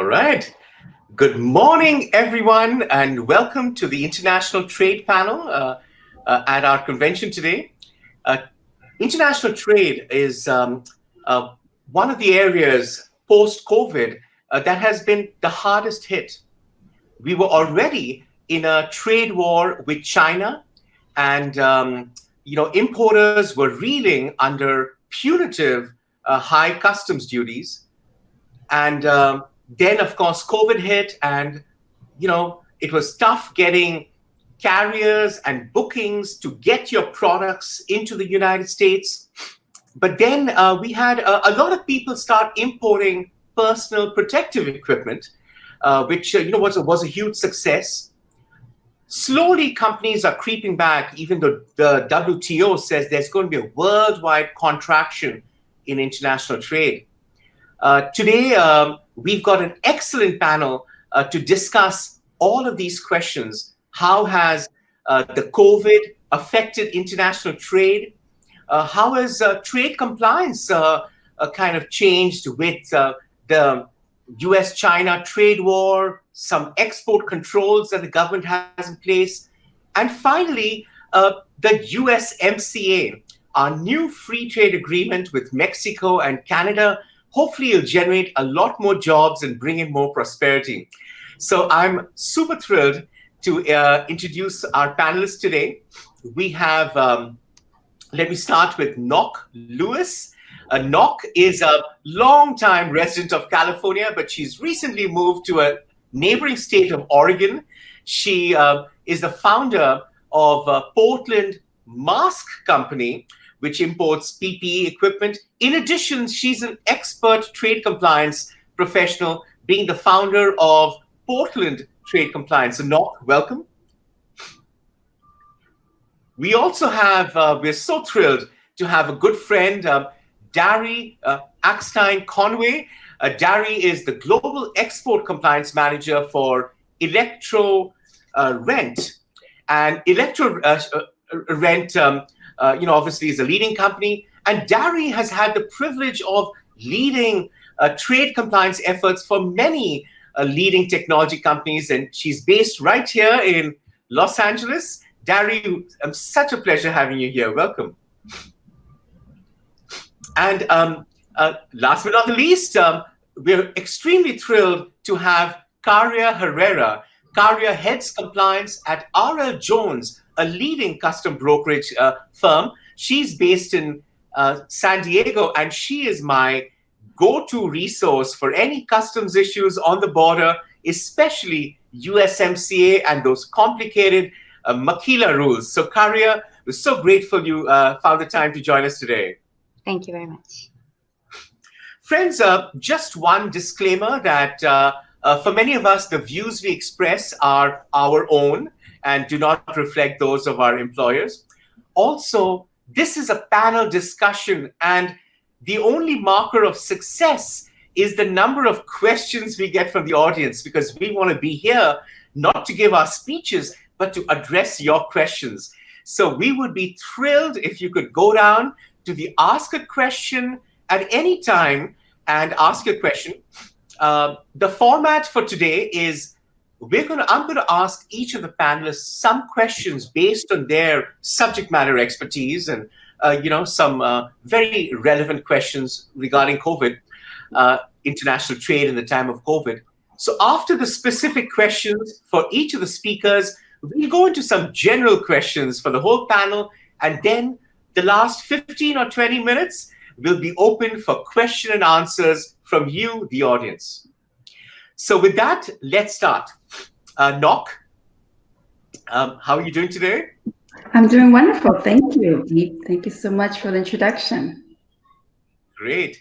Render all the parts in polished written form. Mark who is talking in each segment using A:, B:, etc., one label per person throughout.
A: All right. Good morning, everyone, and welcome to the International Trade Panel at our convention today. Uh, International trade is uh, one of the areas post-COVID that has been the hardest hit. We were already in a trade war with China, and importers were reeling under punitive high customs duties. And then, of course, COVID hit, and it was tough getting carriers and bookings to get your products into the United States. But then we had a lot of people start importing personal protective equipment, which was a huge success. Slowly, companies are creeping back, even though the WTO says there's going to be a worldwide contraction in international trade. Today, we've got an excellent panel to discuss all of these questions. How has the COVID affected international trade? How has trade compliance kind of changed with the US-China trade war, some export controls that the government has in place? And finally, the USMCA, our new free trade agreement with Mexico and Canada. Hopefully, it'll generate a lot more jobs and bring in more prosperity. So I'm super thrilled to introduce our panelists today. We have, let me start with Nok Lewis. Nok is a longtime resident of California, but she's recently moved to a neighboring state of Oregon. She is the founder of Portland Mask Company, which imports PPE equipment. In addition, she's an expert trade compliance professional, being the founder of Portland Trade Compliance. So, Nok, welcome. We also have, we're so thrilled to have a good friend, Dari Ackstein Conway. Dari is the Global Export Compliance Manager for Electro Rent. And Electro Rent, obviously is a leading company. And Dari has had the privilege of leading trade compliance efforts for many leading technology companies. And she's based right here in Los Angeles. Dari, such a pleasure having you here. Welcome. And last but not the least, we're extremely thrilled to have Karia Herrera. Karia heads compliance at R.L. Jones, a leading custom brokerage firm. She's based in San Diego, and she is my go-to resource for any customs issues on the border, especially USMCA and those complicated maquila rules. So, Karia, we're so grateful you found the time to join us today.
B: Thank you very much.
A: Friends, just one disclaimer that for many of us, the views we express are our own and do not reflect those of our employers. Also, this is a panel discussion, and the only marker of success is the number of questions we get from the audience, because we want to be here not to give our speeches, but to address your questions. So we would be thrilled if you could go down to the Ask a Question at any time and ask your question. The format for today is I'm going to ask each of the panelists some questions based on their subject matter expertise and some very relevant questions regarding COVID, international trade in the time of COVID. So after the specific questions for each of the speakers, we'll go into some general questions for the whole panel, and then the last 15 or 20 minutes will be open for question and answers from you, the audience. So with that, let's start. Nok, how are you doing today?
C: I'm doing wonderful. Thank you, Deep. Thank you so much for the introduction.
A: Great.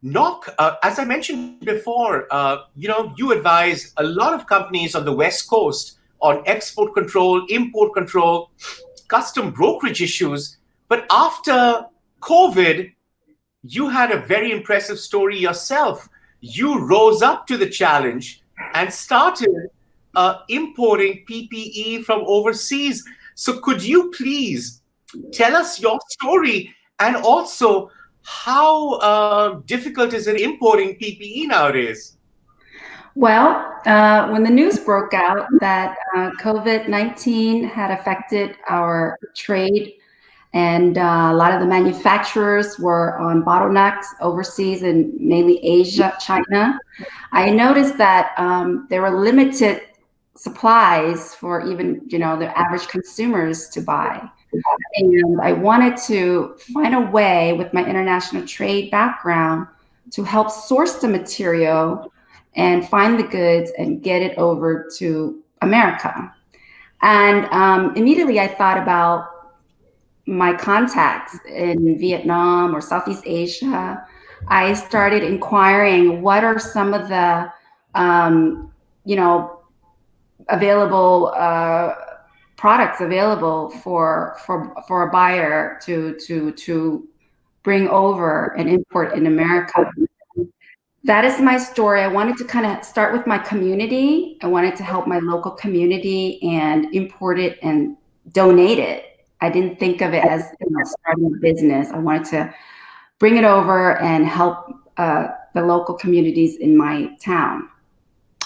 A: Nok, as I mentioned before, you advise a lot of companies on the West Coast on export control, import control, custom brokerage issues. But after COVID, you had a very impressive story yourself. You rose up to the challenge and started importing PPE from overseas. So could you please tell us your story, and also how difficult is it importing PPE nowadays?
C: When the news broke out that COVID-19 had affected our trade and a lot of the manufacturers were on bottlenecks overseas and mainly Asia, China, I noticed that there were limited supplies for even, the average consumers to buy. And I wanted to find a way with my international trade background to help source the material and find the goods and get it over to America. And immediately I thought about my contacts in Vietnam or Southeast Asia. I started inquiring what are some of the, available products available for a buyer to bring over and import in America. That is my story. I wanted to kind of start with my community. I wanted to help my local community and import it and donate it. I didn't think of it as starting a business. I wanted to bring it over and help the local communities in my town.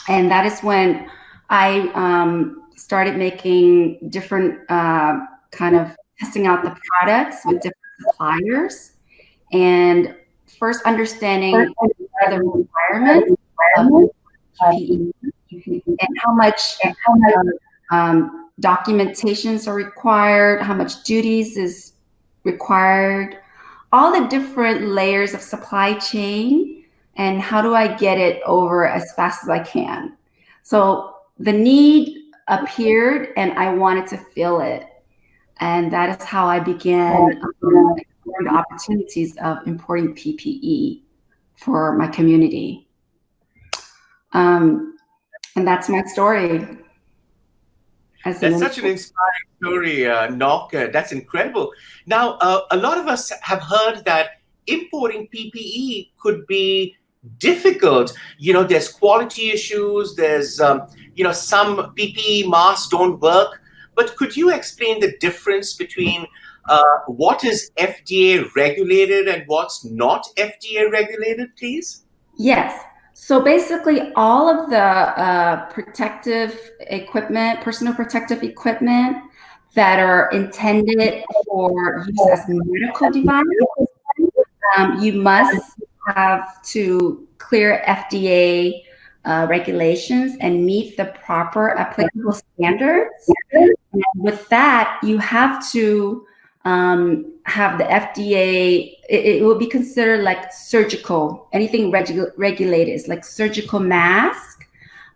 C: And that is when I started making different kind of testing out the products with different suppliers and first understanding the requirements of PPE and how much documentations are required, how much duties is required, all the different layers of supply chain, and how do I get it over as fast as I can. So the need appeared and I wanted to fill it. And that is how I began exploring the opportunities of importing PPE for my community. And that's my story.
A: That's such an inspiring story, Ngoc. That's incredible. Now, a lot of us have heard that importing PPE could be difficult. There's quality issues. There's, some PPE masks don't work. But could you explain the difference between what is FDA regulated and what's not FDA regulated, please?
C: Yes. So basically all of the protective equipment, personal protective equipment that are intended for use as medical devices, you must have to clear FDA regulations and meet the proper applicable standards. And with that, you have to have the FDA, it will be considered like surgical, anything regulated is like surgical mask,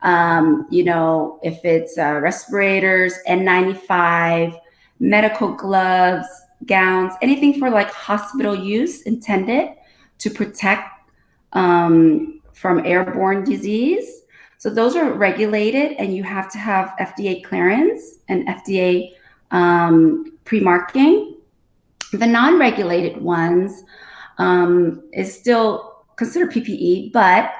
C: if it's respirators, N95, medical gloves, gowns, anything for like hospital use intended to protect from airborne disease. So those are regulated and you have to have FDA clearance and FDA pre-marking. The non-regulated ones is still considered PPE, but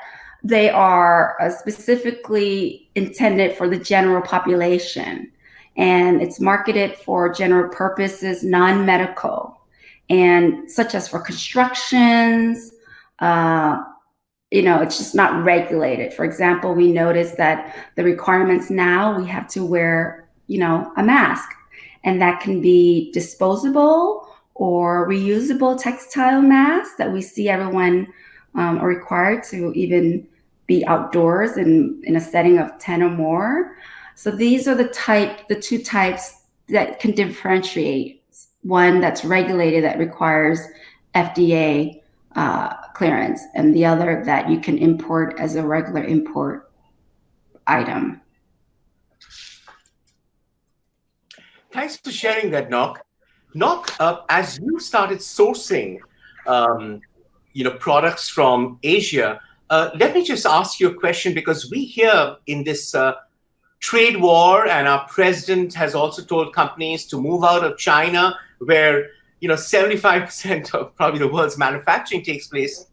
C: they are specifically intended for the general population. And it's marketed for general purposes, non-medical, and such as for constructions, it's just not regulated. For example, we noticed that the requirements now, we have to wear, a mask, and that can be disposable or reusable textile masks that we see everyone are required to even be outdoors in a setting of 10 or more. So these are the two types that can differentiate. One that's regulated that requires FDA clearance, and the other that you can import as a regular import item.
A: Thanks for sharing that, Ngoc. Ngoc, as you started sourcing, products from Asia, let me just ask you a question, because we hear in this trade war, and our president has also told companies to move out of China, where 75% of probably the world's manufacturing takes place.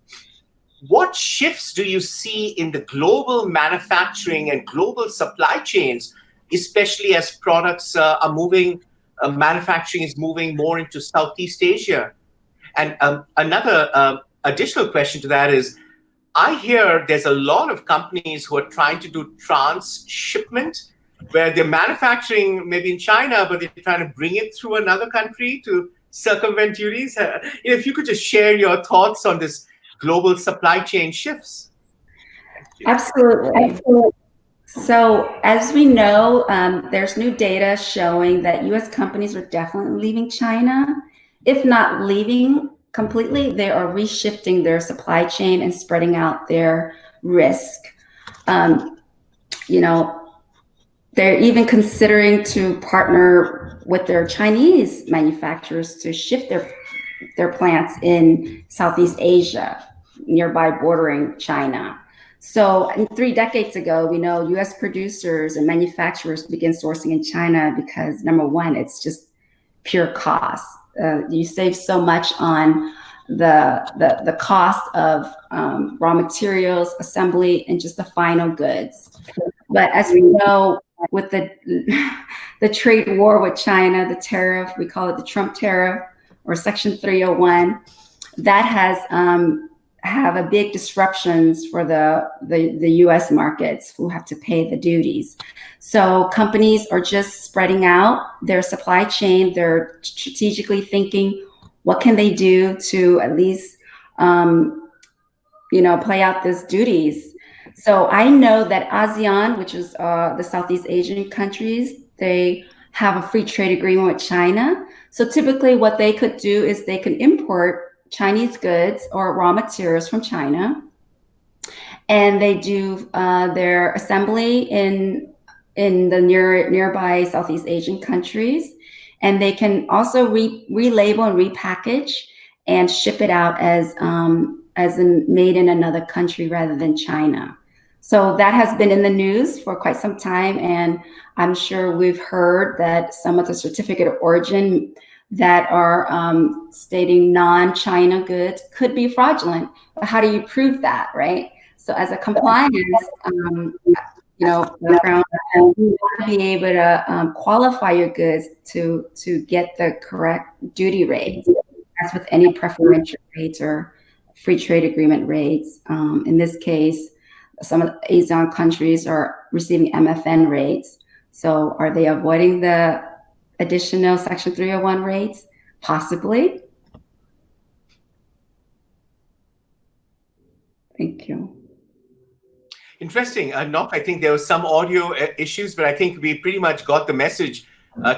A: What shifts do you see in the global manufacturing and global supply chains, especially as products are moving, manufacturing is moving more into Southeast Asia? And another additional question to that is, I hear there's a lot of companies who are trying to do transshipment, where they're manufacturing maybe in China, but they're trying to bring it through another country to circumvent duties. If you could just share your thoughts on this global supply chain shifts.
C: Absolutely. So as we know, there's new data showing that U.S. companies are definitely leaving China. If not leaving completely, they are reshifting their supply chain and spreading out their risk. You know, they're even considering to partner with their Chinese manufacturers to shift their plants in Southeast Asia, nearby bordering China. So 3 decades ago, we know U.S. producers and manufacturers began sourcing in China because, number one, it's just pure cost. You save so much on the cost of raw materials, assembly, and just the final goods. But as we know, with the trade war with China, the tariff, we call it the Trump tariff or Section 301, that has have a big disruptions for the U.S. markets who have to pay the duties. So companies are just spreading out their supply chain. They're strategically thinking, what can they do to at least, play out these duties? So I know that ASEAN, which is the Southeast Asian countries, they have a free trade agreement with China. So typically what they could do is they can import Chinese goods or raw materials from China, and they do their assembly in the nearby Southeast Asian countries, and they can also relabel and repackage and ship it out as made in another country rather than China. So that has been in the news for quite some time, and I'm sure we've heard that some of the certificate of origin that are stating non-China goods could be fraudulent. But how do you prove that, right? So as a compliance, background, you want to be able to qualify your goods to get the correct duty rates, as with any preferential rates or free trade agreement rates. In this case, some of the ASEAN countries are receiving MFN rates. So are they avoiding the additional Section 301 rates? Possibly. Thank you.
A: Interesting. Nok, I think there was some audio issues, but I think we pretty much got the message.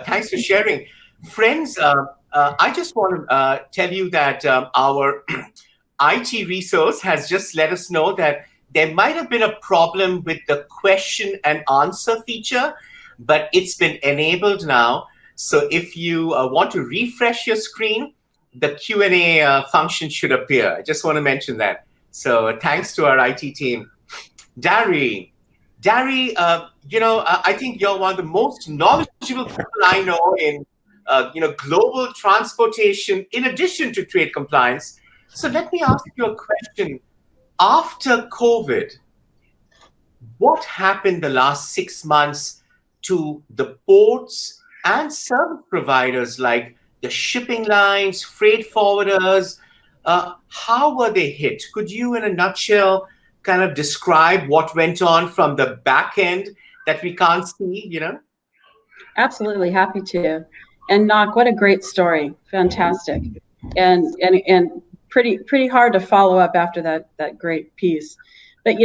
A: Thanks for sharing. Friends, I just want to tell you that our IT resource has just let us know that there might have been a problem with the question and answer feature, but it's been enabled now. So if you want to refresh your screen, the Q&A function should appear. I just want to mention that. So thanks to our IT team. Dari, I think you're one of the most knowledgeable people I know in global transportation, in addition to trade compliance. So let me ask you a question. After COVID, what happened the last 6 months to the ports and service providers like the shipping lines, freight forwarders? How were they hit? Could you, in a nutshell, kind of describe what went on from the back end that we can't see,
B: Absolutely, happy to. And Nok, what a great story. Fantastic. And pretty hard to follow up after that great piece. But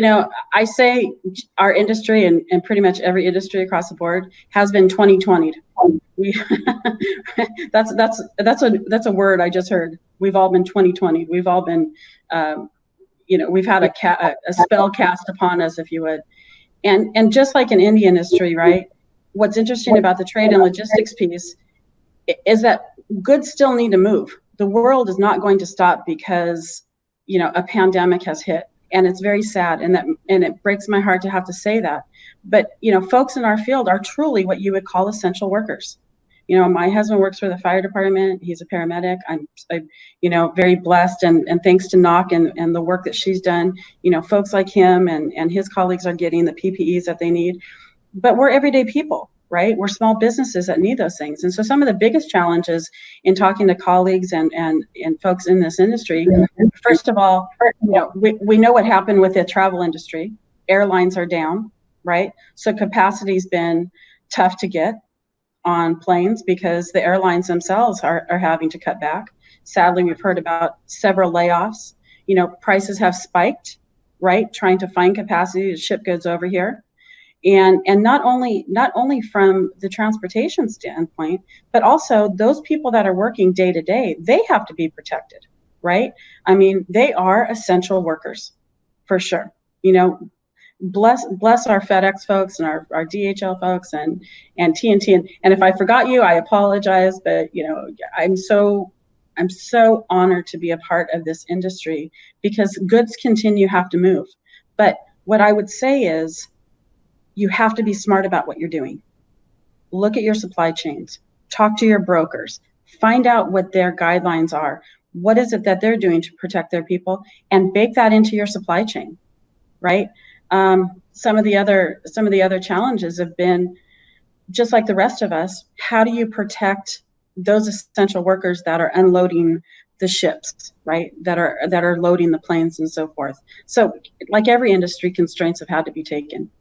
B: I say our industry and pretty much every industry across the board has been 2020'd. That's a word I just heard. We've all been 2020'd. We've all been we've had a spell cast upon us, if you would. And just like in any industry, right? What's interesting about the trade and logistics piece is that goods still need to move. The world is not going to stop because, a pandemic has hit, and it's very sad, and it breaks my heart to have to say that. But, folks in our field are truly what you would call essential workers. My husband works for the fire department. He's a paramedic. I'm very blessed, and thanks to Nok and the work that she's done, folks like him and his colleagues are getting the PPEs that they need. But we're everyday people. right? We're small businesses that need those things. And so some of the biggest challenges in talking to colleagues and folks in this industry, first of all, we know what happened with the travel industry. Airlines are down, right? So capacity's been tough to get on planes because the airlines themselves are having to cut back. Sadly, we've heard about several layoffs. Prices have spiked, right? Trying to find capacity to ship goods over here. And not only from the transportation standpoint, but also those people that are working day to day, they have to be protected, right? I mean, they are essential workers, for sure. Bless our FedEx folks and our DHL folks and TNT. And if I forgot you, I apologize. But I'm so honored to be a part of this industry because goods have to move. But what I would say is, you have to be smart about what you're doing. Look at your supply chains, talk to your brokers, find out what their guidelines are. What is it that they're doing to protect their people, and bake that into your supply chain, right? Some of the other challenges have been, just like the rest of us, how do you protect those essential workers that are unloading the ships, right? That are loading the planes and so forth. So, like every industry, constraints have had to be taken.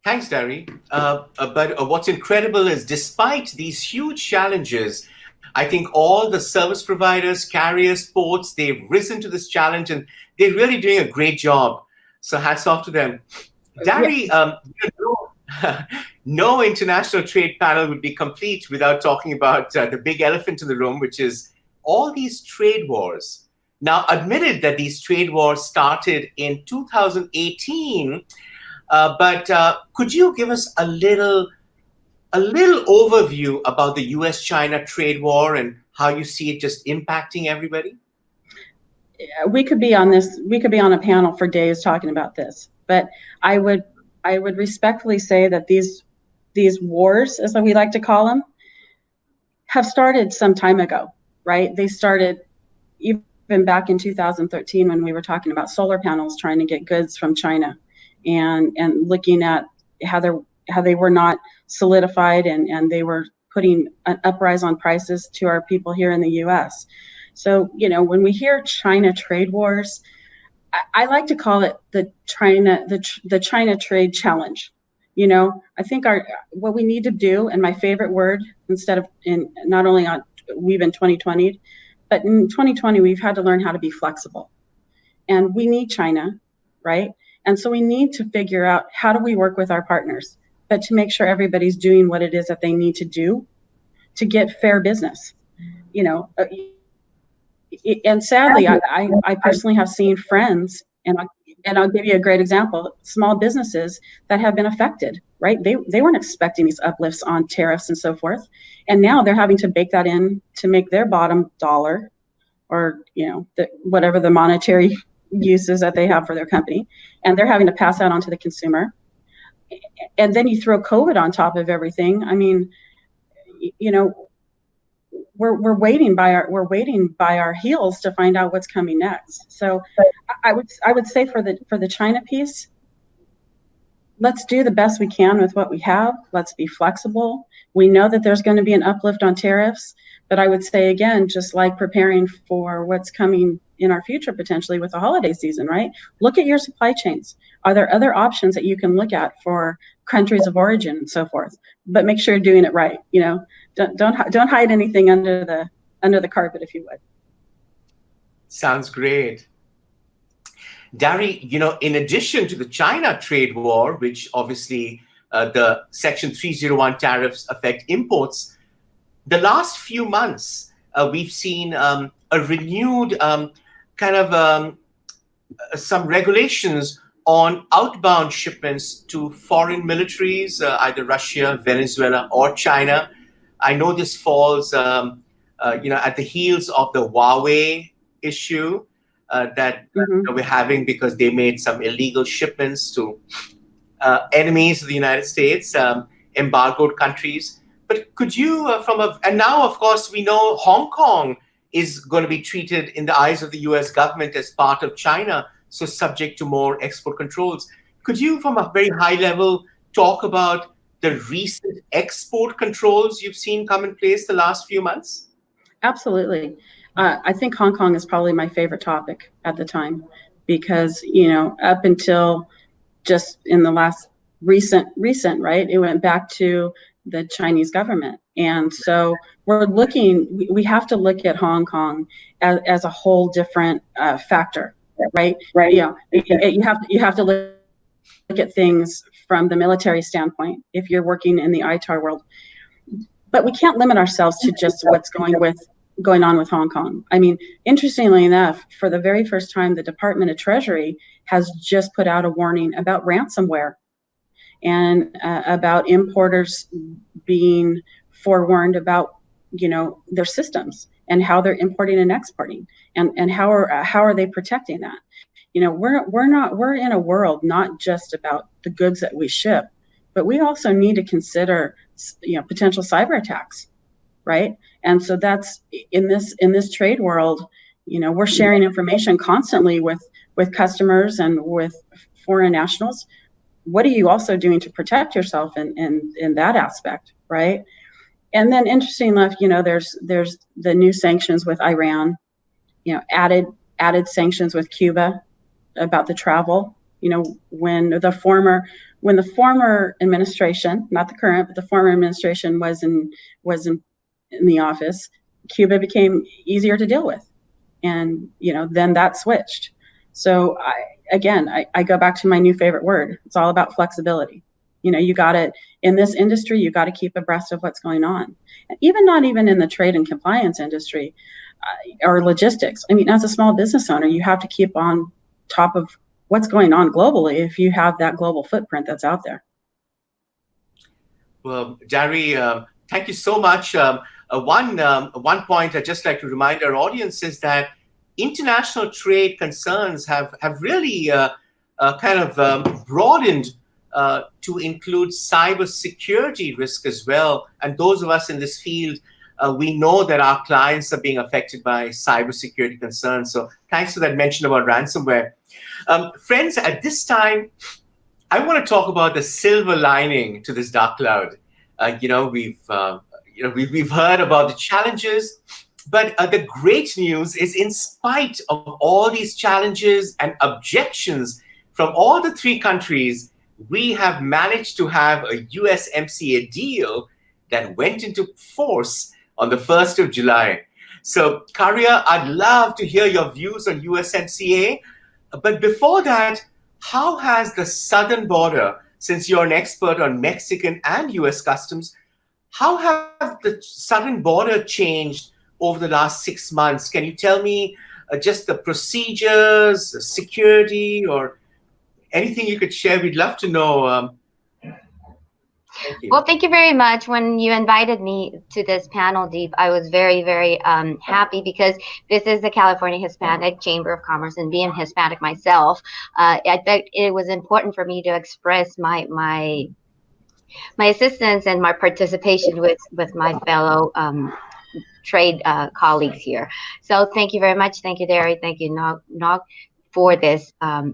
A: Thanks, Dari. But what's incredible is, despite these huge challenges, I think all the service providers, carriers, ports, they've risen to this challenge and they're really doing a great job. So hats off to them. Dari, no international trade panel would be complete without talking about the big elephant in the room, which is all these trade wars. Now, admitted that these trade wars started in 2018, but could you give us a little overview about the U.S.-China trade war and how you see it just impacting everybody?
B: We could be on a panel for days talking about this, but I would respectfully say that these wars, as we like to call them, have started some time ago, right? They started even back in 2013 when we were talking about solar panels, trying to get goods from China. And looking at how they were not solidified and they were putting an uprise on prices to our people here in the U.S. So, when we hear China trade wars, I like to call it the China trade challenge. I think what we need to do, and my favorite word, not only we've been 2020, but in 2020 we've had to learn how to be flexible, and we need China, right? And so we need to figure out, how do we work with our partners, but to make sure everybody's doing what it is that they need to do to get fair business. And sadly, I personally have seen friends, and I'll give you a great example, small businesses that have been affected, right? They weren't expecting these uplifts on tariffs and so forth. And now they're having to bake that in to make their bottom dollar, or, whatever the monetary uses that they have for their company, and they're having to pass that on to the consumer. And then you throw COVID on top of everything. I mean, we're waiting by our heels to find out what's coming next. So I would say for the China piece, let's do the best we can with what we have. Let's be flexible. We know that there's going to be an uplift on tariffs, but I would say, again, just like preparing for what's coming in our future, potentially with the holiday season, right? Look at your supply chains. Are there other options that you can look at for countries of origin and so forth? But make sure you're doing it right. Don't hide anything under the carpet, if you would.
A: Sounds great. Dari, in addition to the China trade war, which obviously the Section 301 tariffs affect imports, the last few months we've seen a renewed some regulations on outbound shipments to foreign militaries, either Russia, Venezuela, or China. I know this falls, at the heels of the Huawei issue that we're having, because they made some illegal shipments to enemies of the United States, embargoed countries. But could you, and now, of course, we know Hong Kong is going to be treated in the eyes of the U.S. government as part of China. so subject to more export controls. Could you, from a very high level, talk about the recent export controls you've seen come in place the last few months?
B: Absolutely. I think Hong Kong is probably my favorite topic at the time because, up until just in the last recent, right, it went back to the Chinese government. And so we have to look at Hong Kong as a whole different factor, right?
C: Right.
B: You have to look at things from the military standpoint if you're working in the ITAR world. But we can't limit ourselves to just what's going on with Hong Kong. I mean, interestingly enough, for the very first time, the Department of Treasury has just put out a warning about ransomware and about importers being forewarned about, their systems and how they're importing and exporting, and how are they protecting that? We're in a world not just about the goods that we ship, but we also need to consider, potential cyber attacks, right? And so that's in this trade world, we're sharing information constantly with customers and with foreign nationals. What are you also doing to protect yourself in that aspect, right? And then interesting enough, there's the new sanctions with Iran, added sanctions with Cuba about the travel. When the former administration, not the current, but the former administration was in the office, Cuba became easier to deal with, and then that switched. So I go back to my new favorite word. It's all about flexibility. You got to, in this industry, you got to keep abreast of what's going on. Not even in the trade and compliance industry or logistics. I mean, as a small business owner, you have to keep on top of what's going on globally if you have that global footprint that's out there.
A: Well, Dari, thank you so much. One point I'd just like to remind our audience is that international trade concerns have really kind of broadened to include cybersecurity risk as well. And those of us in this field, we know that our clients are being affected by cybersecurity concerns. So thanks for that mention about ransomware. Friends, at this time, I want to talk about the silver lining to this dark cloud. We've heard about the challenges, but the great news is, in spite of all these challenges and objections from all the three countries, we have managed to have a USMCA deal that went into force on the 1st of July. So, Karya, I'd love to hear your views on USMCA. But before that, how has the southern border, since you're an expert on Mexican and US customs, how have the southern border changed over the last 6 months? Can you tell me just the procedures, the security, or anything you could share? We'd love to know. Thank you.
D: Well, thank you very much. When you invited me to this panel, Deep, I was very, very happy because this is the California Hispanic Chamber of Commerce, and being Hispanic myself, I thought it was important for me to express my assistance and my participation with my fellow trade colleagues here. So thank you very much. Thank you, Dari. Thank you, Nog, for this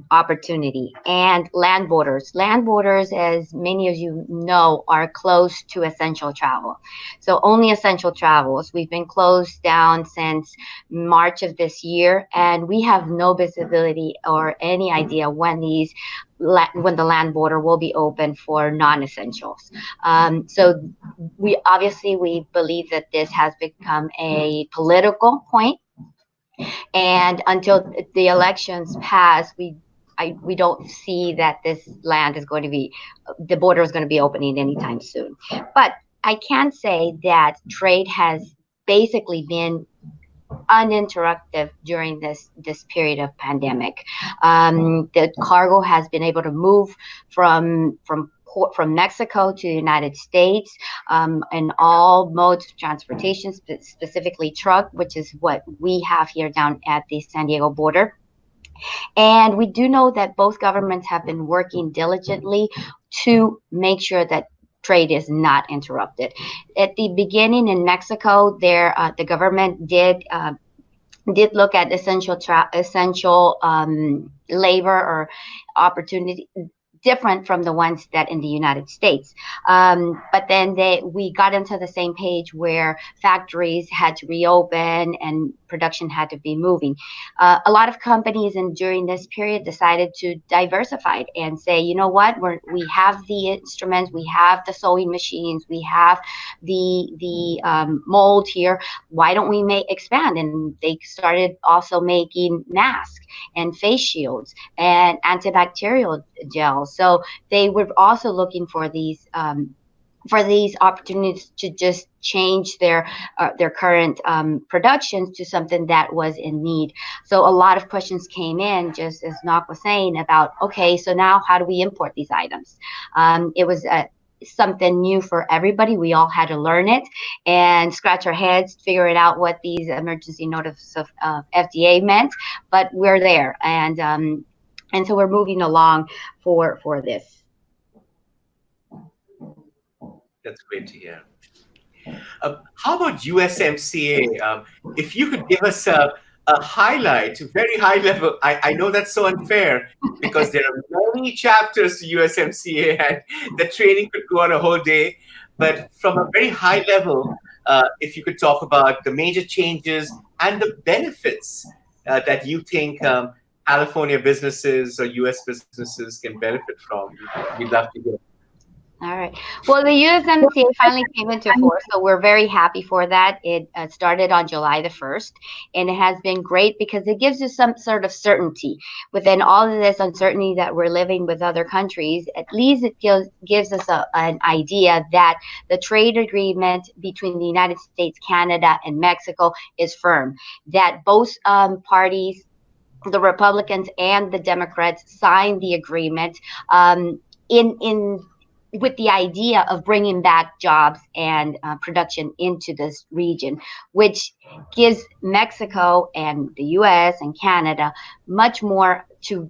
D: opportunity. And land borders. Land borders, as many of you know, are closed to essential travel. So only essential travels. We've been closed down since March of this year, and we have no visibility or any idea when the land border will be open for non-essentials. So we believe that this has become a political point. And until the elections pass, we don't see that the border is going to be opening anytime soon. But I can say that trade has basically been uninterrupted during this period of pandemic. The cargo has been able to move from Mexico to the United States, and all modes of transportation, specifically truck, which is what we have here down at the San Diego border. And we do know that both governments have been working diligently to make sure that trade is not interrupted. At the beginning in Mexico, the government did look at essential labor or opportunity different from the ones that in the United States. But then we got into the same page where factories had to reopen and production had to be moving. A lot of companies during this period decided to diversify and say, you know what, we have the instruments, we have the sewing machines, we have the mold here. Why don't we expand? And they started also making masks and face shields and antibacterial gels. So they were also looking for these opportunities to just change their current productions to something that was in need. So a lot of questions came in, just as Nok was saying, about, okay, so now how do we import these items? It was something new for everybody. We all had to learn it and scratch our heads, figuring out what these emergency notice of FDA meant. But we're there, and so we're moving along for this.
A: That's great to hear. How about USMCA? If you could give us a highlight, very high level. I know that's so unfair because there are many chapters to USMCA and the training could go on a whole day. But from a very high level, if you could talk about the major changes and the benefits that you think California businesses or US businesses can benefit from, we'd love to hear.
D: All right. Well, the USMCA finally came into force, so we're very happy for that. It started on July the 1st, and it has been great because it gives us some sort of certainty. Within all of this uncertainty that we're living with other countries, at least it gives us an idea that the trade agreement between the United States, Canada, and Mexico is firm, that both parties, the Republicans and the Democrats, signed the agreement with the idea of bringing back jobs and production into this region, which gives Mexico and the U.S. and Canada much more to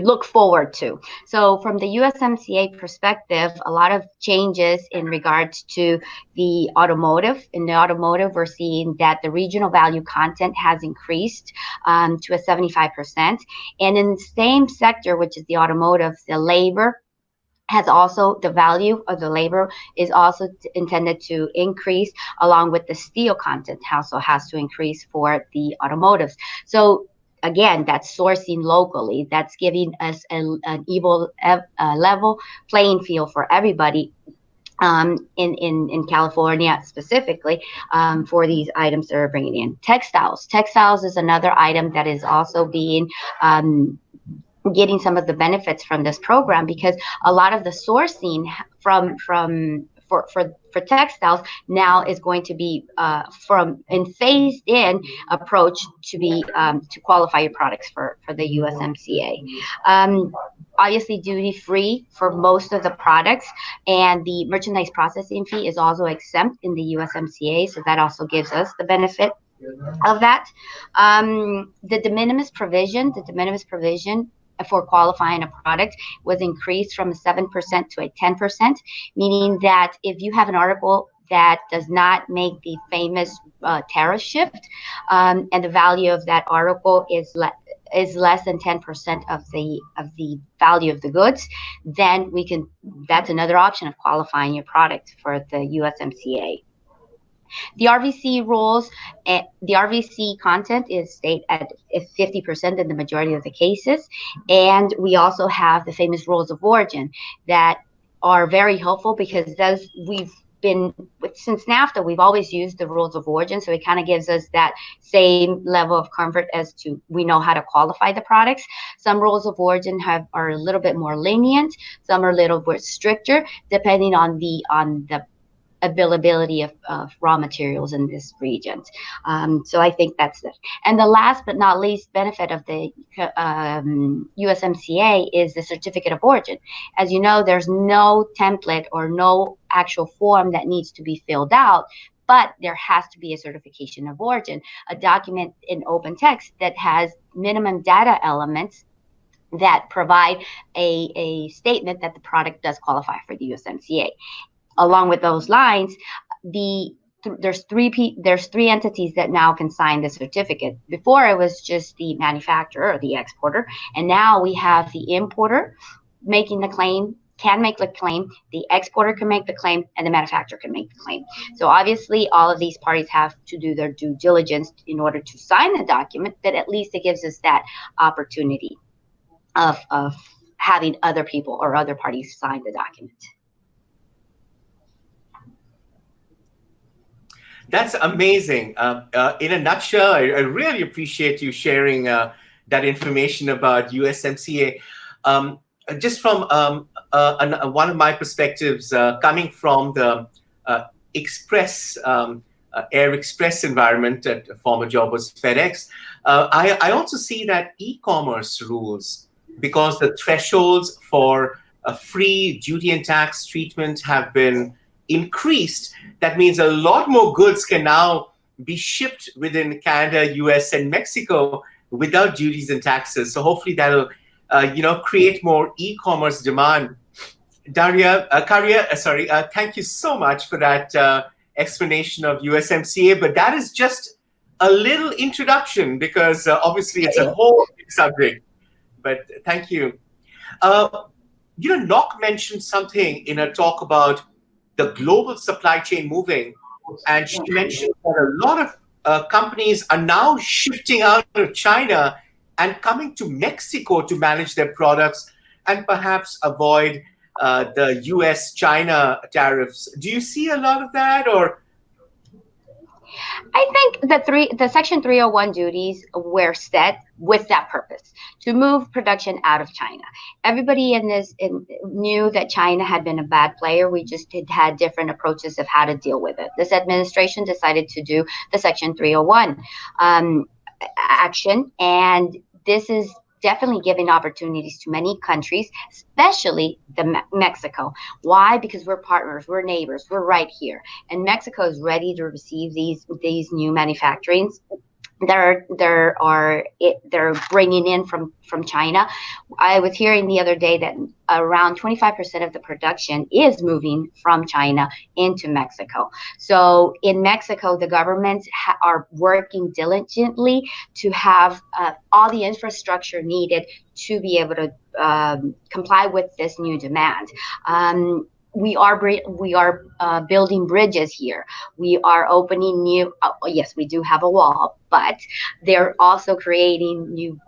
D: look forward to. So from the USMCA perspective, a lot of changes in regards to the automotive. In the automotive, we're seeing that the regional value content has increased to a 75%. And in the same sector, which is the automotive, the labor has also, the value of the labor is also intended to increase, along with the steel content also has to increase for the automotives. So again, that's sourcing locally. That's giving us an level playing field for everybody in California specifically for these items that are bringing in. Textiles. Textiles is another item that is also being getting some of the benefits from this program, because a lot of the sourcing for textiles now is going to be from a phased in approach to be to qualify your products for the USMCA. Obviously duty free for most of the products, and the merchandise processing fee is also exempt in the USMCA, so that also gives us the benefit of that. The de minimis provision for qualifying a product was increased from a 7% to a 10%, meaning that if you have an article that does not make the famous tariff shift, and the value of that article is less than 10% of the value of the goods, then that's another option of qualifying your product for the USMCA. The RVC rules, the RVC content is stayed at 50% in the majority of the cases. And we also have the famous rules of origin that are very helpful, because since NAFTA, we've always used the rules of origin. So it kind of gives us that same level of comfort as to we know how to qualify the products. Some rules of origin are a little bit more lenient. Some are a little bit stricter, depending on the availability of raw materials in this region. So I think that's it. And the last but not least benefit of the USMCA is the certificate of origin. As you know, there's no template or no actual form that needs to be filled out, but there has to be a certification of origin, a document in open text that has minimum data elements that provide a statement that the product does qualify for the USMCA. Along with those lines, the there's three entities that now can sign the certificate. Before it was just the manufacturer or the exporter, and now we have the importer making the claim, can make the claim, the exporter can make the claim, and the manufacturer can make the claim. So obviously all of these parties have to do their due diligence in order to sign the document, but at least it gives us that opportunity of having other people or other parties sign the document.
A: That's amazing. In a nutshell, I really appreciate you sharing that information about USMCA. Just from one of my perspectives, coming from the Air Express environment, at a former job was FedEx, I also see that e-commerce rules, because the thresholds for a free duty and tax treatment have been increased. That means a lot more goods can now be shipped within Canada, US, and Mexico without duties and taxes. So hopefully that'll create more e-commerce demand. Karya, thank you so much for that explanation of USMCA. But that is just a little introduction, because obviously it's a whole subject. But thank you. Nok mentioned something in her talk about the global supply chain moving, and she mentioned that a lot of companies are now shifting out of China and coming to Mexico to manage their products and perhaps avoid the US-China tariffs. Do you see a lot of that, or?
D: I think the Section 301 duties were set with that purpose, to move production out of China. Everybody knew that China had been a bad player. We just had different approaches of how to deal with it. This administration decided to do the Section 301 action, and this is definitely giving opportunities to many countries, especially Mexico. Why? Because we're partners, we're neighbors, we're right here, and Mexico is ready to receive these new manufacturings. They're bringing in from China. I was hearing the other day that around 25% of the production is moving from China into Mexico. So in Mexico, the governments are working diligently to have all the infrastructure needed to be able to comply with this new demand. We are building bridges here. We are opening new. Yes, we do have a wall, but they're also creating new.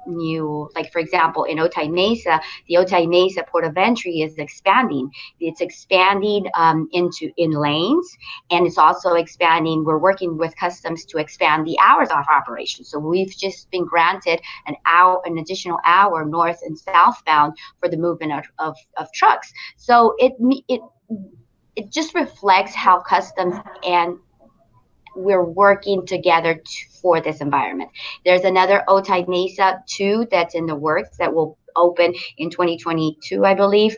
D: Like for example, in Otay Mesa, the Otay Mesa port of entry is expanding. It's expanding in lanes, and it's also expanding. We're working with customs to expand the hours of operation. So we've just been granted an additional hour north and southbound for the movement of trucks. So it just reflects how customs and we're working together for this environment. There's another Otay Mesa 2 that's in the works that will open in 2022, I believe.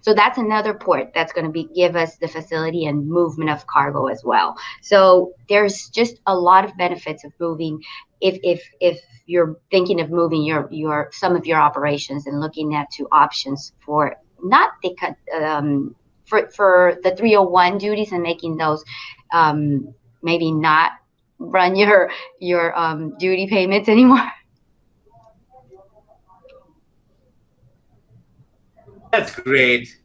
D: So that's another port that's going to give us the facility and movement of cargo as well. So there's just a lot of benefits of moving. If you're thinking of moving some of your operations and looking at two options for not the for the 301 duties and making those maybe not run your duty payments anymore.
A: That's great.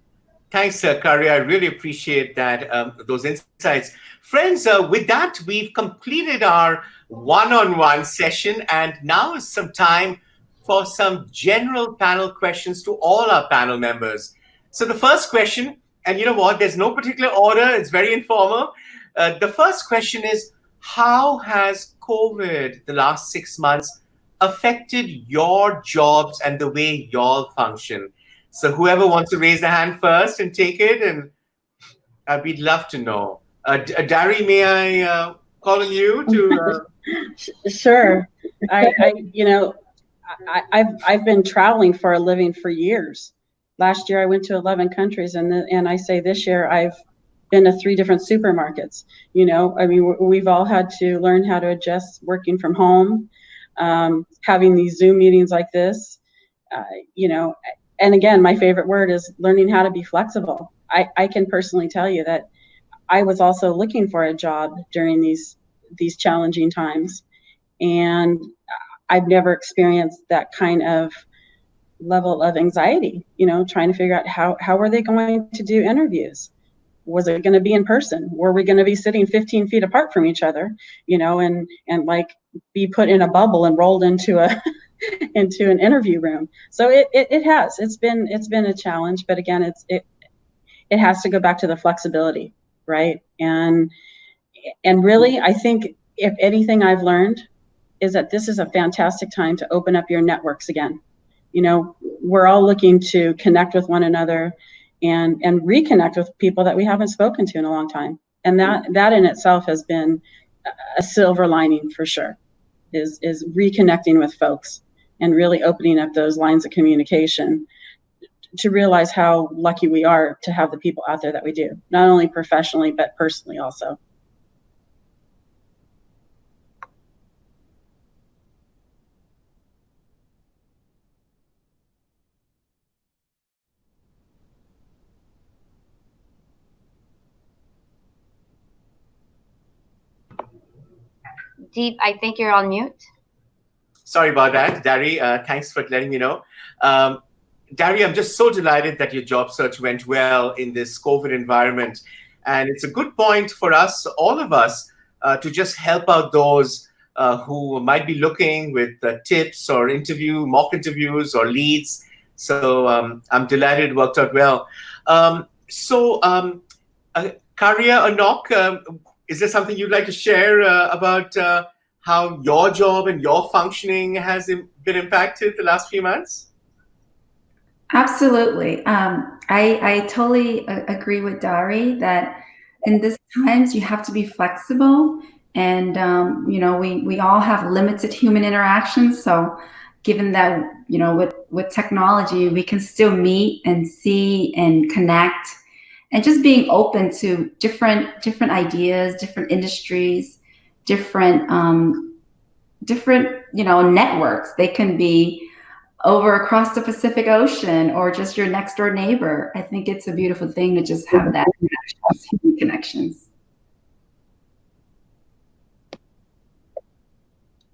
A: Thanks, Karya. I really appreciate that, those insights. Friends, with that, we've completed our one-on-one session, and now is some time for some general panel questions to all our panel members. So the first question, and you know what, there's no particular order, it's very informal. The first question is, how has COVID, the last 6 months, affected your jobs and the way y'all function? So whoever wants to raise their hand first and take it, and we'd love to know. Dari, may I call on you to?
B: Sure. I've been traveling for a living for years. Last year I went to 11 countries, and I say this year I've been to 3 different supermarkets. We've all had to learn how to adjust working from home, having these Zoom meetings like this, and again, my favorite word is learning how to be flexible. I can personally tell you that I was also looking for a job during these challenging times, and I've never experienced that kind of level of anxiety, trying to figure out how are they going to do interviews? Was it going to be in person? Were we going to be sitting 15 feet apart from each other, and like be put in a bubble and rolled into a into an interview room? So it's been a challenge, but again, it has to go back to the flexibility, right? And really, I think if anything I've learned is that this is a fantastic time to open up your networks again. We're all looking to connect with one another and reconnect with people that we haven't spoken to in a long time. And that in itself has been a silver lining for sure, is reconnecting with folks and really opening up those lines of communication to realize how lucky we are to have the people out there that we do, not only professionally, but personally also.
D: Deep, I think you're on mute.
A: Sorry about that, Dari. Thanks for letting me know. Dari, I'm just so delighted that your job search went well in this COVID environment. And it's a good point for us, all of us, to just help out those who might be looking with tips or mock interviews or leads. So I'm delighted it worked out well. Karia or Nok, is there something you'd like to share about how your job and your functioning has been impacted the last few months?
C: Absolutely. I totally agree with Dari that in these times you have to be flexible, and we all have limited human interactions. So given that with technology we can still meet and see and connect, and just being open to different ideas, different industries, different networks. They can be over across the Pacific Ocean or just your next door neighbor. I think it's a beautiful thing to just have that human connections.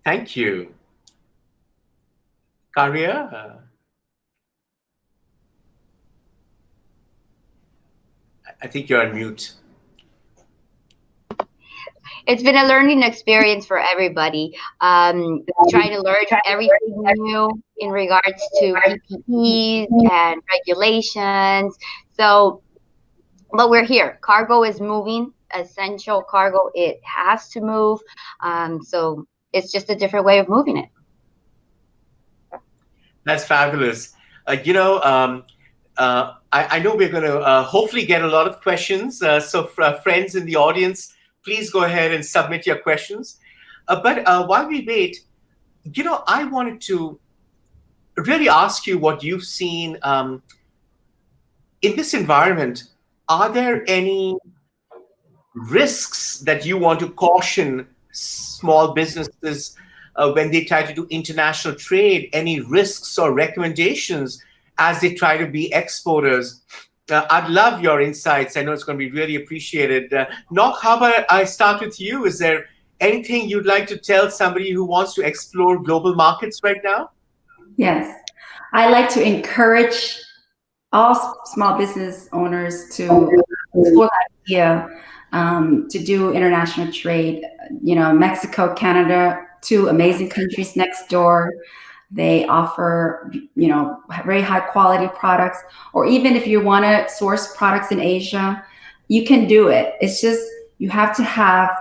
A: Thank you. Karia? I think you're on mute.
D: It's been a learning experience for everybody. Trying to learn everything new in regards to PPEs and regulations. So, but we're here. Cargo is moving. Essential cargo, it has to move. So it's just a different way of moving it.
A: That's fabulous. I know we're going to hopefully get a lot of questions. So friends in the audience, please go ahead and submit your questions. But while we wait, I wanted to really ask you what you've seen in this environment. Are there any risks that you want to caution small businesses when they try to do international trade? Any risks or recommendations as they try to be exporters? I'd love your insights. I know it's going to be really appreciated. Nok, how about I start with you? Is there anything you'd like to tell somebody who wants to explore global markets right now?
C: Yes. I like to encourage all small business owners to explore the idea to do international trade. Mexico, Canada, two amazing countries next door. They offer, very high quality products. Or even if you want to source products in Asia, you can do it. It's just you have to have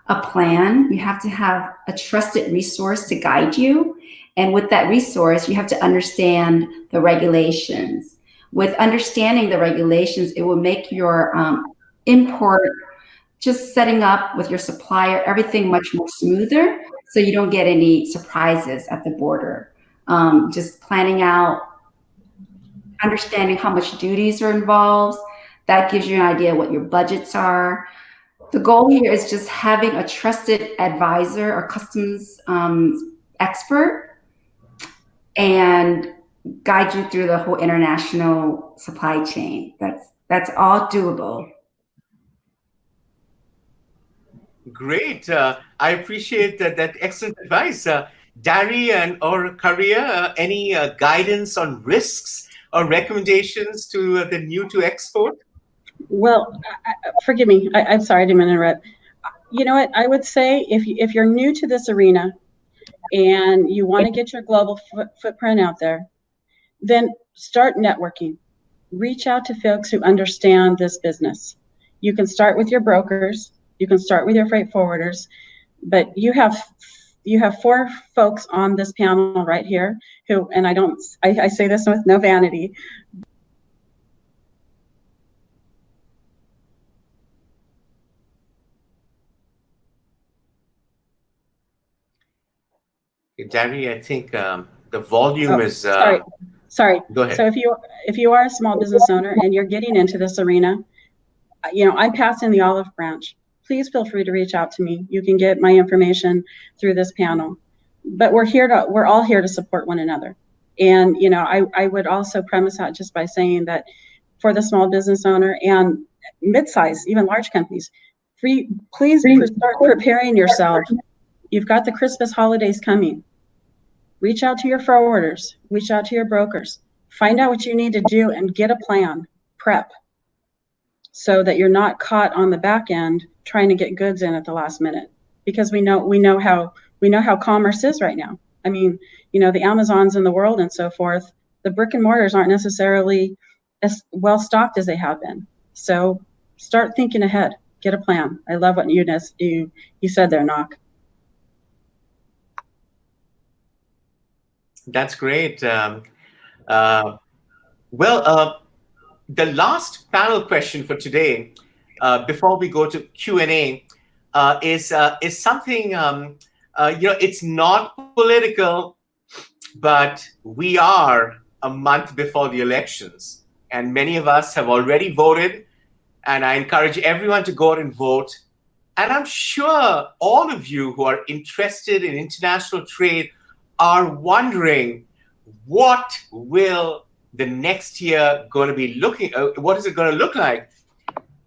C: a plan. You have to have a trusted resource to guide you. And with that resource, you have to understand the regulations. With understanding the regulations, it will make your import, just setting up with your supplier, everything much more smoother, so you don't get any surprises at the border. Just planning out, understanding how much duties are involved. That gives you an idea what your budgets are. The goal here is just having a trusted advisor or customs expert and guide you through the whole international supply chain. That's all doable.
A: Great. I appreciate that excellent advice. Dari and or Karia, any guidance on risks or recommendations to the new to export?
B: Well, forgive me. I'm sorry, I didn't mean to interrupt. You know what? I would say if you're new to this arena and you want to get your global footprint out there, then start networking. Reach out to folks who understand this business. You can start with your brokers. You can start with your freight forwarders, but you have 4 folks on this panel right here who, and I say this with no vanity.
A: Dari, I think the volume is.
B: Sorry.
A: Go ahead.
B: So if you are a small business owner and you're getting into this arena, I'm passing the olive branch. Please feel free to reach out to me. You can get my information through this panel. But we're all here to support one another. And I would also premise that just by saying that for the small business owner and mid-size, even large companies, please start preparing yourself. You've got the Christmas holidays coming. Reach out to your forwarders, reach out to your brokers, find out what you need to do and get a plan, prep, so that you're not caught on the back end trying to get goods in at the last minute. Because we know how commerce is right now. I mean, the Amazons in the world and so forth, the brick and mortars aren't necessarily as well stocked as they have been. So start thinking ahead, get a plan. I love what you said there, Knock.
A: That's great. The last panel question for today, before we go to Q&A, is something, it's not political, but we are a month before the elections. And many of us have already voted. And I encourage everyone to go out and vote. And I'm sure all of you who are interested in international trade are wondering, what will the next year going to be what is it going to look like?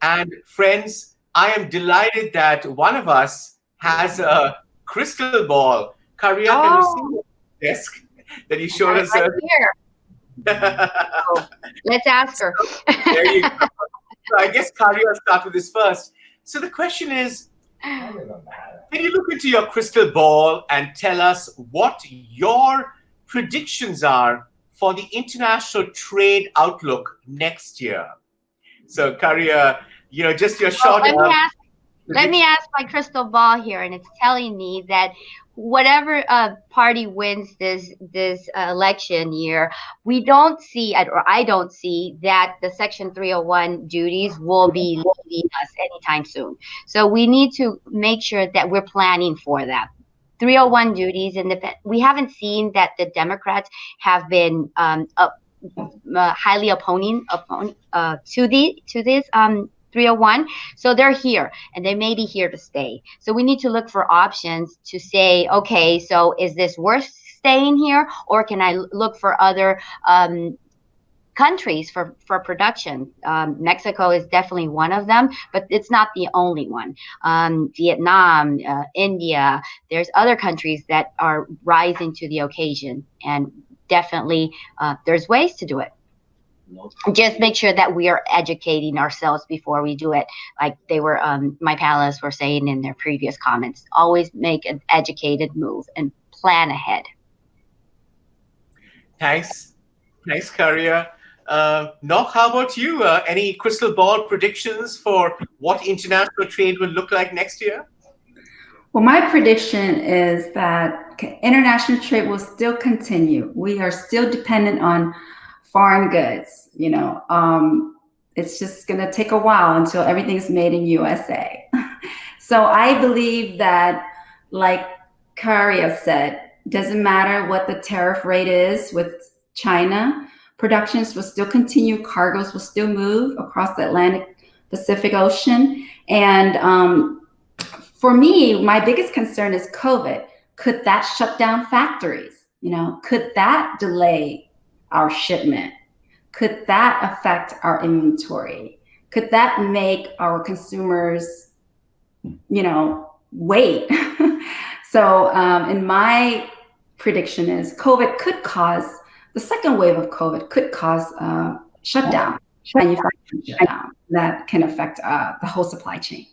A: And friends, I am delighted that one of us has a crystal ball. Karia, can you see the desk that you showed us?
D: Right here. Let's ask her.
A: There you go. So I guess Karia will start with this first. So the question is, can you look into your crystal ball and tell us what your predictions are for the international trade outlook next year? So, Karia, just your short.
D: Let me ask my crystal ball here, and it's telling me that whatever party wins this election year, we don't see, or I don't see, that the Section 301 duties will be leaving us anytime soon. So we need to make sure that we're planning for that. 301 duties, and we haven't seen that the Democrats have been highly opposing to this 301. So they're here, and they may be here to stay. So we need to look for options to say, okay, so is this worth staying here, or can I look for other countries for production? Mexico is definitely one of them, but it's not the only one. Vietnam, India, there's other countries that are rising to the occasion, and definitely there's ways to do it. Just make sure that we are educating ourselves before we do it. Like my panelists were saying in their previous comments, always make an educated move and plan ahead.
A: Thanks, Karia. Nok, how about you? Any crystal ball predictions for what international trade will look like next year?
C: Well, my prediction is that international trade will still continue. We are still dependent on foreign goods. It's just going to take a while until everything's made in USA. So I believe that, like Karia said, doesn't matter what the tariff rate is with China, productions will still continue, cargoes will still move across the Atlantic Pacific Ocean. And for me, my biggest concern is COVID. Could that shut down factories? Could that delay our shipment? Could that affect our inventory? Could that make our consumers, wait. So in my prediction is the second wave of COVID could cause shutdown, manufacturing shutdown that can affect the whole supply chain.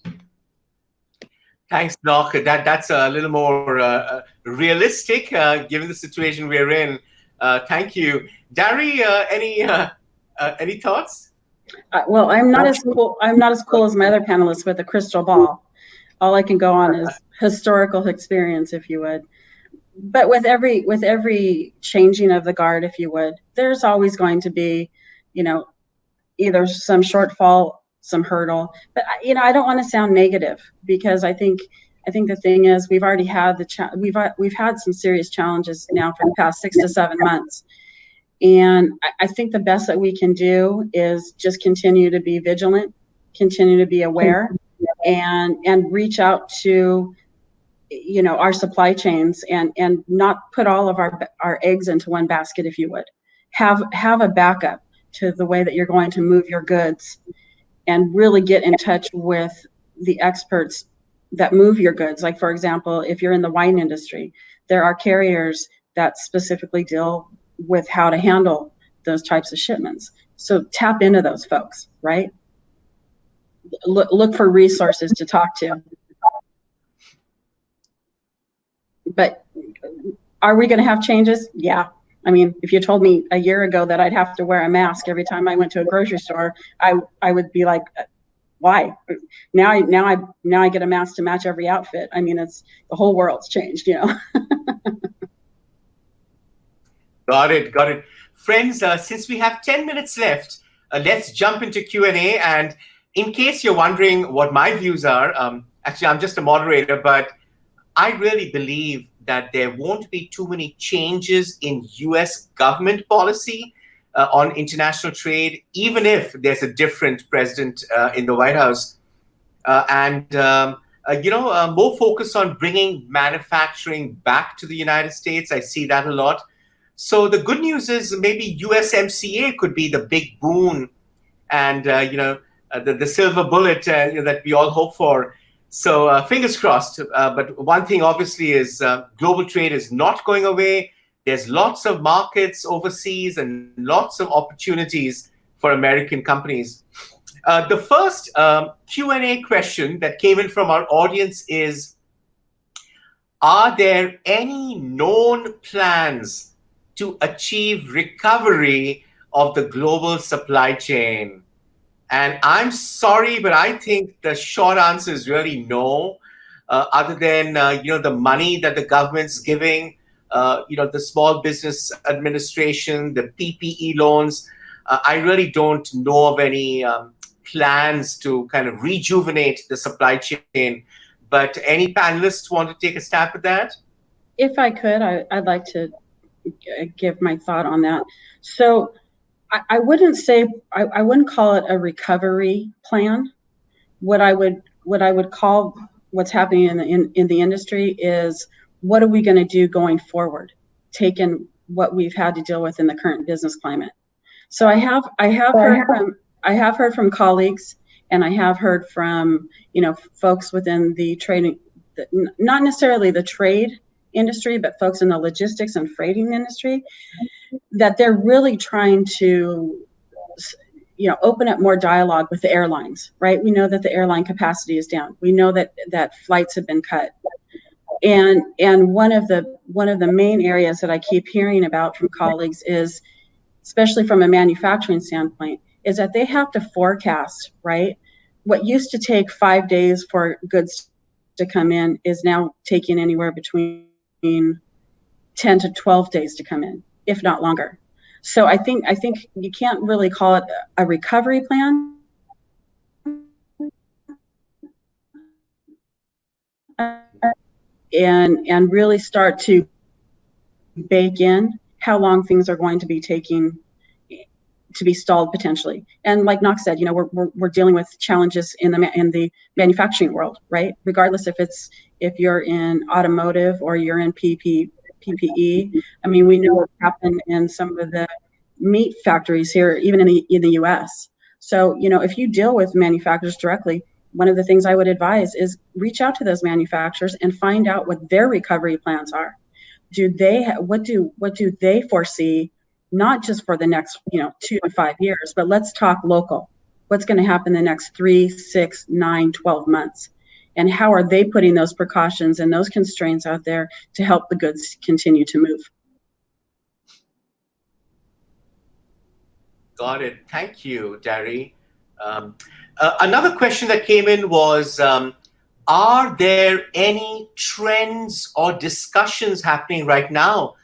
A: Thanks, Doc. That's a little more realistic given the situation we're in. Thank you, Dari. Any thoughts?
B: Well, I'm not as cool. I'm not as cool as my other panelists with a crystal ball. All I can go on is historical experience, if you would. But with every changing of the guard, if you would, there's always going to be, either some shortfall, some hurdle. But I don't want to sound negative, because I think the thing is, we've already had we've had some serious challenges now for the past 6 to 7 months. And I think the best that we can do is just continue to be vigilant, continue to be aware, and reach out to our supply chains, and not put all of our eggs into one basket, if you would. Have a backup to the way that you're going to move your goods, and really get in touch with the experts that move your goods. Like, for example, if you're in the wine industry, there are carriers that specifically deal with how to handle those types of shipments. So tap into those folks, right? Look for resources to talk to. But are we going to have changes? Yeah. I mean, if you told me a year ago that I'd have to wear a mask every time I went to a grocery store, I would be like, why? Now I get a mask to match every outfit. I mean, it's the whole world's changed,
A: Got it. Friends, since we have 10 minutes left, let's jump into Q&A. And in case you're wondering what my views are, actually, I'm just a moderator, but I really believe that there won't be too many changes in US government policy on international trade, even if there's a different president in the White House. More focus on bringing manufacturing back to the United States. I see that a lot. So the good news is maybe USMCA could be the big boon, and the silver bullet that we all hope for. So fingers crossed. But one thing obviously is global trade is not going away. There's lots of markets overseas and lots of opportunities for American companies. The first Q&A question that came in from our audience is, are there any known plans to achieve recovery of the global supply chain? And I'm sorry, but I think the short answer is really no. Other than the money that the government's giving, the Small Business Administration, the PPE loans, I really don't know of any plans to kind of rejuvenate the supply chain. But any panelists want to take a stab at that?
B: If I could, I'd like to give my thought on that. So I wouldn't call it a recovery plan. What I would call what's happening in the industry is, what are we going to do going forward, taking what we've had to deal with in the current business climate. So I have heard from colleagues, and I have heard from folks within the trading, not necessarily the trade industry, but folks in the logistics and freighting industry, that they're really trying to open up more dialogue with the airlines, right? We know that the airline capacity is down. We know that flights have been cut. And one of the main areas that I keep hearing about from colleagues is, especially from a manufacturing standpoint, is that they have to forecast, right? What used to take 5 days for goods to come in is now taking anywhere between 10 to 12 days to come in, if not longer. So I think you can't really call it a recovery plan. And really start to bake in how long things are going to be taking to be stalled potentially. And like Knox said, we're dealing with challenges in the manufacturing world, right? Regardless if you're in automotive or you're in PPE. I mean, we know what happened in some of the meat factories here, even in the U.S. So if you deal with manufacturers directly, one of the things I would advise is reach out to those manufacturers and find out what their recovery plans are. What do they foresee, not just for the next 2 to 5 years, but let's talk local. What's going to happen the next 3, 6, 9, 12 months? And how are they putting those precautions and those constraints out there to help the goods continue to move?
A: Got it. Thank you, Dari. Another question that came in was, are there any trends or discussions happening right now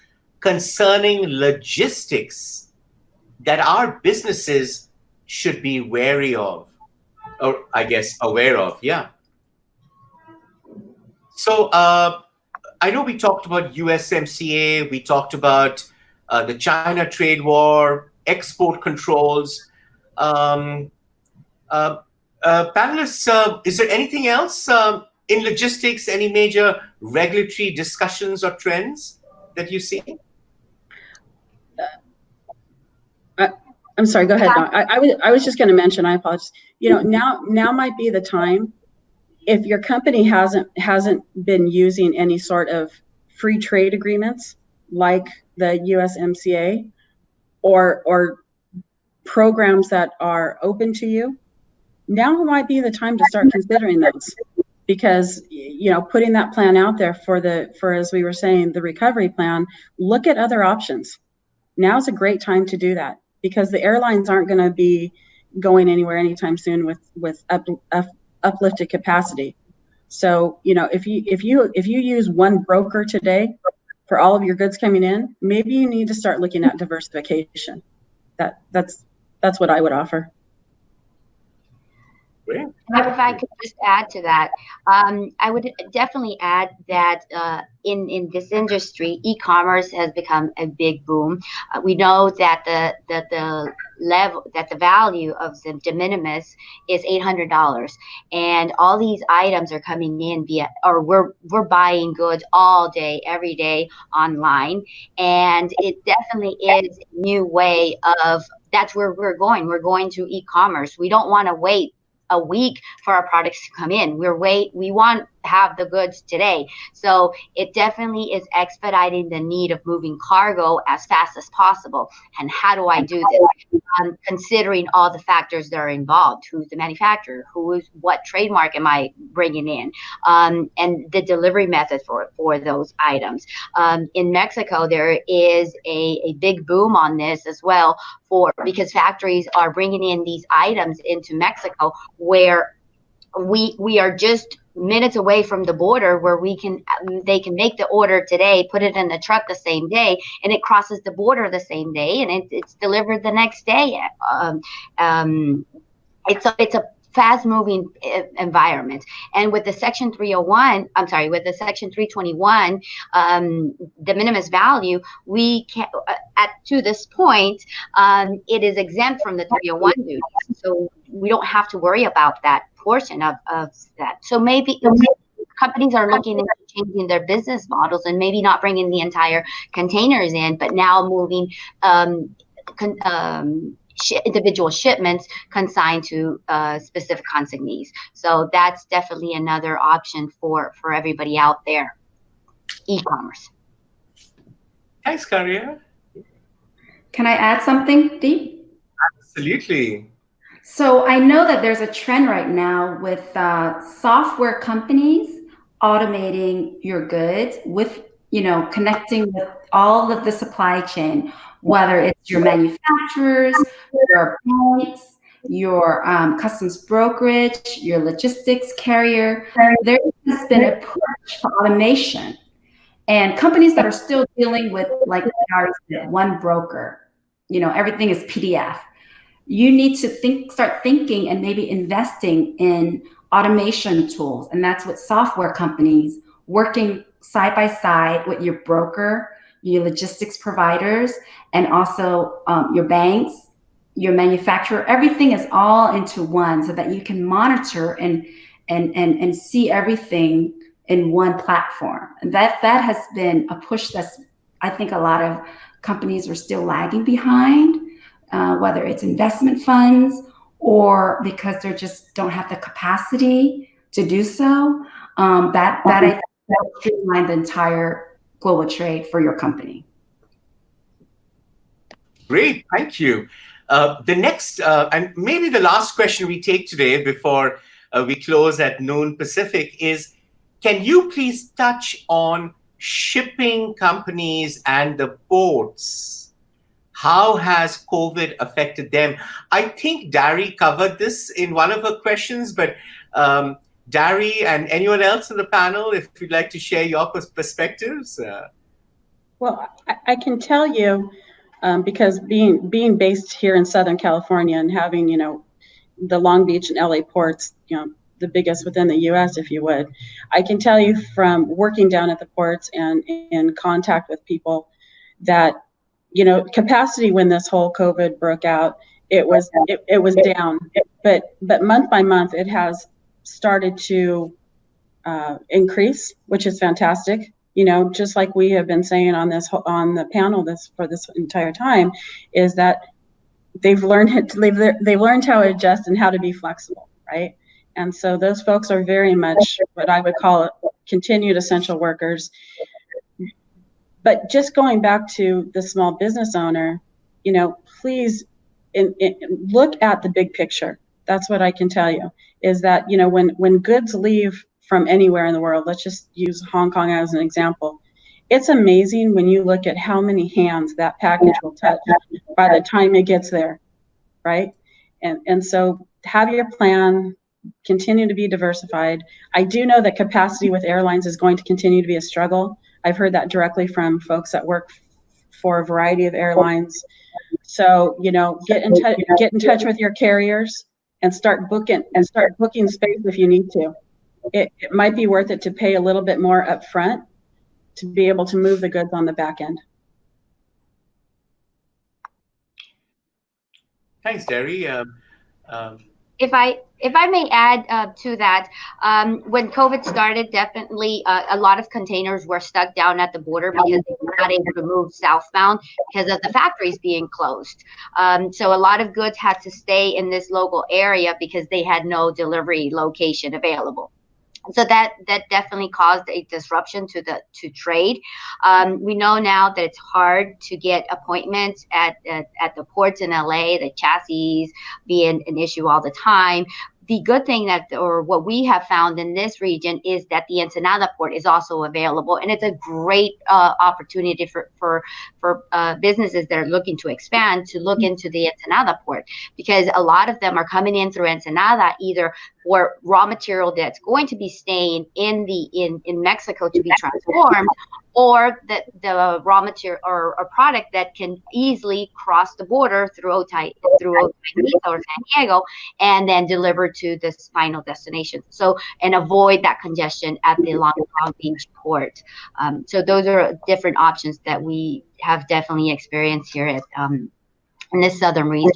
A: concerning logistics that our businesses should be wary of, or I guess aware of? Yeah. So I know we talked about USMCA, we talked about the China trade war, export controls. Panelists, is there anything else in logistics, any major regulatory discussions or trends that you see?
B: I'm sorry, go ahead. No, I was just going to mention, I apologize. Now might be the time, if your company hasn't been using any sort of free trade agreements like the USMCA or programs that are open to you, now might be the time to start considering those, because putting that plan out there for as we were saying, the recovery plan, look at other options. Now's a great time to do that, because the airlines aren't going to be going anywhere anytime soon with uplifted capacity. So if you use one broker today for all of your goods coming in, maybe you need to start looking at diversification. That's what I would offer.
A: Great.
D: If I could just add to that, I would definitely add that in this industry, e-commerce has become a big boom. We know that the value of the de minimis is $800, and all these items are coming in we're buying goods all day, every day online, and it definitely is a new way of. That's where we're going. We're going to e-commerce. We don't want to wait a week for our products to come in. We want to have the goods today. So it definitely is expediting the need of moving cargo as fast as possible. And how do I do this? Considering all the factors that are involved. Who's the manufacturer? What trademark am I bringing in? And the delivery method for those items. In Mexico, there is a big boom on this as well, because factories are bringing in these items into Mexico, where we are just minutes away from the border, where they can make the order today, put it in the truck the same day, and it crosses the border the same day, and it's delivered the next day. It's a fast-moving environment, and with the Section 321, de minimis value, we can to this point, it is exempt from the 301 duties, so we don't have to worry about that portion of that. So maybe companies are looking into changing their business models and maybe not bringing the entire containers in, but now moving individual shipments consigned to specific consignees. So that's definitely another option for everybody out there. E-commerce.
A: Thanks, Karia.
C: Can I add something, Dee?
A: Absolutely.
C: So I know that there's a trend right now with software companies automating your goods with, connecting with all of the supply chain, whether it's your manufacturers, your banks, your customs brokerage, your logistics carrier. There has been a push for automation. And companies that are still dealing with, like one broker, everything is PDF. You need to start thinking and maybe investing in automation tools. And that's what software companies working side by side with your broker, your logistics providers, and also your banks, your manufacturer. Everything is all into one, so that you can monitor and see everything in one platform. And that has been a push that's, I think, a lot of companies are still lagging behind, whether it's investment funds or because they just don't have the capacity to do so, that I think will streamline the entire global trade for your company.
A: Great, thank you. The next, and maybe the last question we take today before we close at noon Pacific is, can you please touch on shipping companies and the ports? How has COVID affected them? I think Dari covered this in one of her questions, but Dari and anyone else on the panel, if you'd like to share your perspectives.
B: Well, I can tell you, because being based here in Southern California and having, the Long Beach and LA ports, the biggest within the US, if you would, I can tell you from working down at the ports and in contact with people that, capacity when this whole COVID broke out, it was down, but month by month it has started to increase, which is fantastic. Just like we have been saying on the panel for this entire time, is that they've learned how to adjust and how to be flexible, right? And so those folks are very much what I would call continued essential workers. But just going back to the small business owner, please look at the big picture. That's what I can tell you, is that, when goods leave from anywhere in the world, let's just use Hong Kong as an example. It's amazing when you look at how many hands that package will touch by the time it gets there, right? And so have your plan, continue to be diversified. I do know that capacity with airlines is going to continue to be a struggle. I've heard that directly from folks that work for a variety of airlines. So, get in touch with your carriers and start booking space if you need to. It might be worth it to pay a little bit more up front to be able to move the goods on the back end.
A: Thanks, Dari.
D: If I may add to that, when COVID started, definitely a lot of containers were stuck down at the border because they were not able to move southbound because of the factories being closed. So a lot of goods had to stay in this local area because they had no delivery location available. So that definitely caused a disruption to trade. We know now that it's hard to get appointments at the ports in LA, the chassis being an issue all the time. The good thing what we have found in this region is that the Ensenada port is also available, and it's a great opportunity for businesses that are looking to expand to look into the Ensenada port, because a lot of them are coming in through Ensenada either for raw material that's going to be staying in Mexico to be transformed, or the raw material or a product that can easily cross the border through Otay or San Diego and then deliver to this final destination. So, and avoid that congestion at the Long Beach port. So those are different options that we have definitely experienced here in this southern region.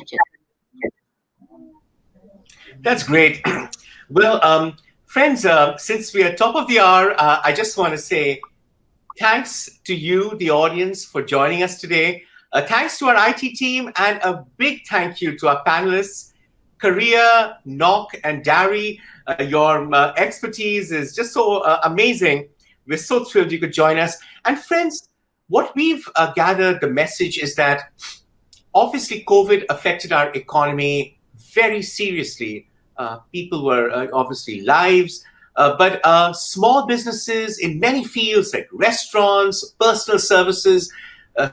A: That's great. Well, friends, since we are top of the hour, I just want to say thanks to you, the audience, for joining us today. Thanks to our IT team, and a big thank you to our panelists, Karia, Nok, and Dari. Your expertise is just so amazing. We're so thrilled you could join us. And friends, what we've gathered, the message is that obviously COVID affected our economy very seriously. People were obviously lives, but small businesses in many fields like restaurants, personal services,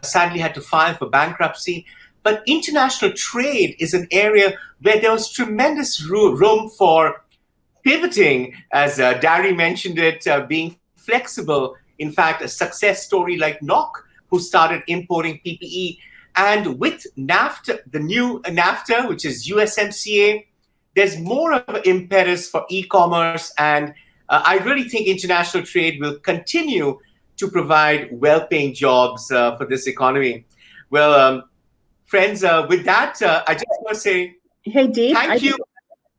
A: sadly had to file for bankruptcy. But international trade is an area where there was tremendous room for pivoting, as Dari mentioned it, being flexible. In fact, a success story like Nok, who started importing PPE. And with NAFTA, the new NAFTA, which is USMCA, there's more of an impetus for e-commerce, and I really think international trade will continue to provide well-paying jobs for this economy. Well, friends, with that, I just want to say,
B: hey, Deep,
A: thank you.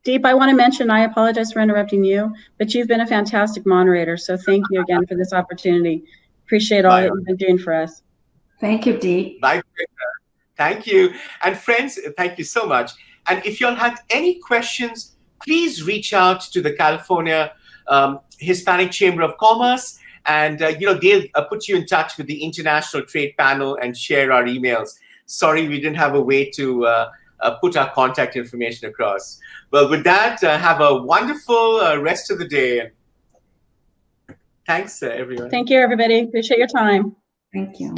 B: Deep, I want to mention, I apologize for interrupting you, but you've been a fantastic moderator, so thank you again for this opportunity. Appreciate all that you've been doing for us.
C: Thank you, Deep.
A: Bye. Thank you. And friends, thank you so much. And if you all have any questions, please reach out to the California Hispanic Chamber of Commerce, and they'll put you in touch with the International Trade Panel and share our emails. Sorry, we didn't have a way to put our contact information across. Well, with that, have a wonderful rest of the day. Thanks, everyone.
B: Thank you, everybody. Appreciate your time.
C: Thank you.